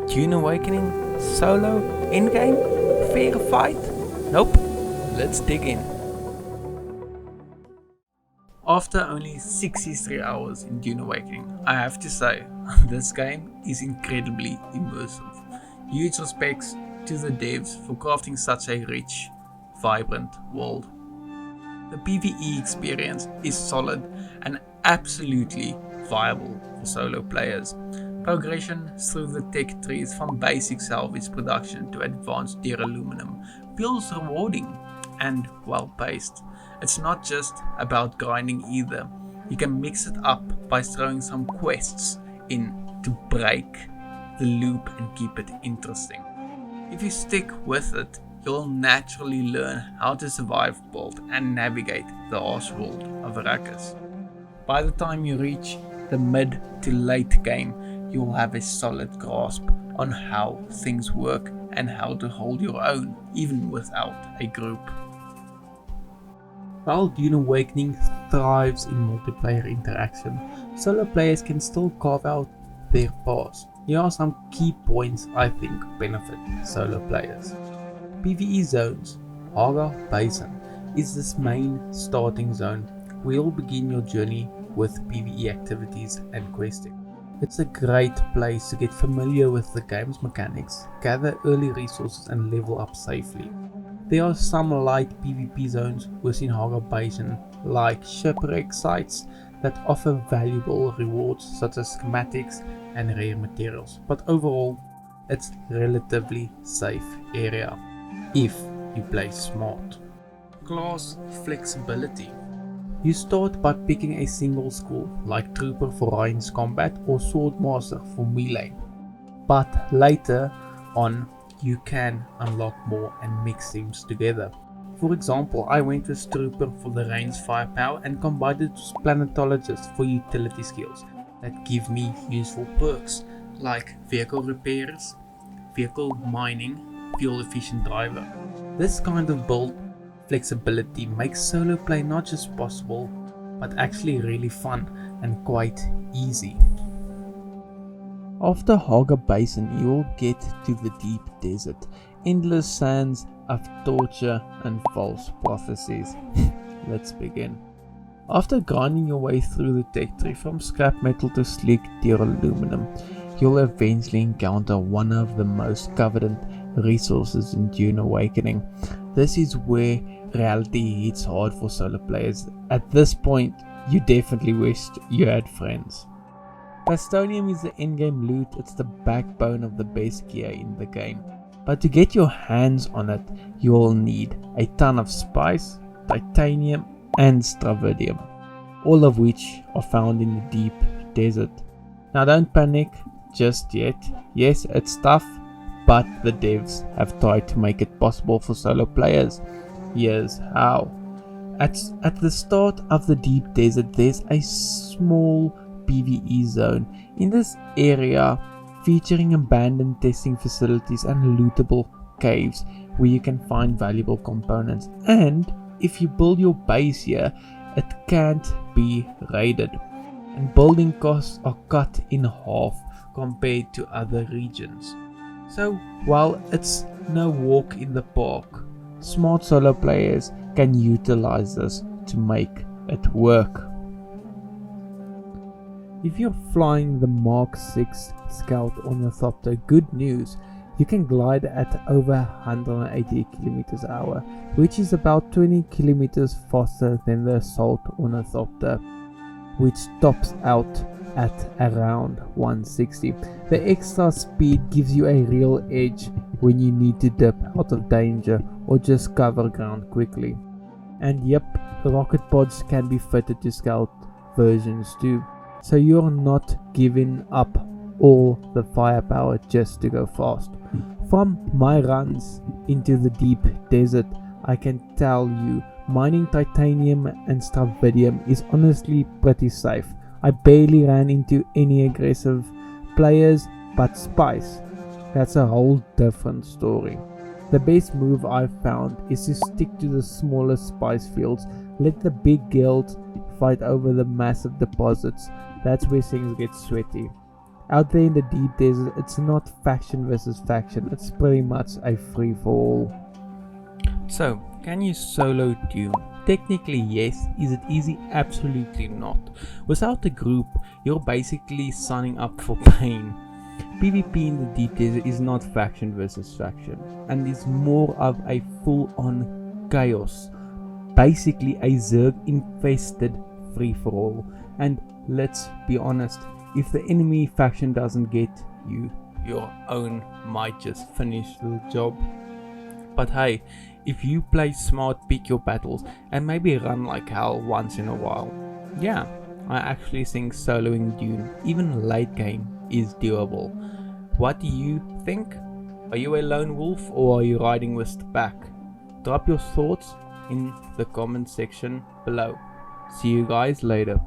Dune Awakening? Solo? Endgame? Fair fight? Nope. Let's dig in. After only 63 hours in Dune Awakening, I have to say, this game is incredibly immersive. Huge respects to the devs for crafting such a rich, vibrant world. The PvE experience is solid and absolutely viable for solo players. Progression through the tech trees from basic salvage production to advanced aluminum feels rewarding and well paced. It's not just about grinding either. You can mix it up by throwing some quests in to break the loop and keep it interesting. If you stick with it, you'll naturally learn how to survive, build, and navigate the harsh world of Arrakis. By the time you reach the mid to late game, you'll have a solid grasp on how things work and how to hold your own even without a group. While Dune Awakening thrives in multiplayer interaction, solo players can still carve out their paths. Here are some key points I think benefit solo players. PvE zones. Hogarth Basin is this main starting zone where you'll begin your journey with PvE activities and questing. It's a great place to get familiar with the game's mechanics, gather early resources and level up safely. There are some light PvP zones within Hogarth Basin, like shipwreck sites that offer valuable rewards such as schematics and rare materials, but overall it's relatively safe area if you play smart. Class flexibility. You start by picking a single school like Trooper for ranged combat or Swordmaster for melee, but later on you can unlock more and mix teams together. For example, I went with Trooper for the ranged firepower and combined it with Planetologist for utility skills that give me useful perks like vehicle repairs, vehicle mining, fuel efficient driver. This kind of build flexibility makes solo play not just possible, but actually really fun and quite easy. After Hogarth Basin, you will get to the deep desert, endless sands of torture and false prophecies. Let's begin. After grinding your way through the tech tree from scrap metal to sleek aluminum, you'll eventually encounter one of the most coveted resources in Dune Awakening. This is where reality hits hard for solo players. At this point, you definitely wished you had friends. Plastonium is the endgame loot. It's the backbone of the best gear in the game. But to get your hands on it, you'll need a ton of spice, titanium and stravidium, all of which are found in the deep desert. Now don't panic just yet. Yes, it's tough, but the devs have tried to make it possible for solo players. Here's how. At the start of the deep desert, there's a small PvE zone. In this area, featuring abandoned testing facilities and lootable caves where you can find valuable components, and if you build your base here, it can't be raided, and building costs are cut in half compared to other regions. So while it's no walk in the park, smart solo players can utilize this to make it work. If you're flying the Mark 6 Scout Ornithopter, good news, you can glide at over 180 km/h, which is about 20 km faster than the Assault Ornithopter, which tops out at around 160. The extra speed gives you a real edge when you need to dip out of danger or just cover ground quickly. And yep, the rocket pods can be fitted to Scout versions too, so you're not giving up all the firepower just to go fast. From my runs into the deep desert, I can tell you mining titanium and stravidium is honestly pretty safe. I barely ran into any aggressive players, but spice, that's a whole different story. The best move I've found is to stick to the smaller spice fields, let the big guilds fight over the massive deposits. That's where things get sweaty. Out there in the deep desert, it's not faction versus faction, it's pretty much a free-for-all. So, can you solo Dune? Technically yes. Is it easy? Absolutely not. Without a group, you're basically signing up for pain. PvP in the deep desert is not faction versus faction, and is more of a full-on chaos. Basically a zerg infested free-for-all. And let's be honest, if the enemy faction doesn't get you, your own might just finish the job. But hey, if you play smart, pick your battles, and maybe run like hell once in a while, yeah, I actually think soloing Dune, even late game, is doable. What do you think? Are you a lone wolf or are you riding with the pack? Drop your thoughts in the comment section below. See you guys later.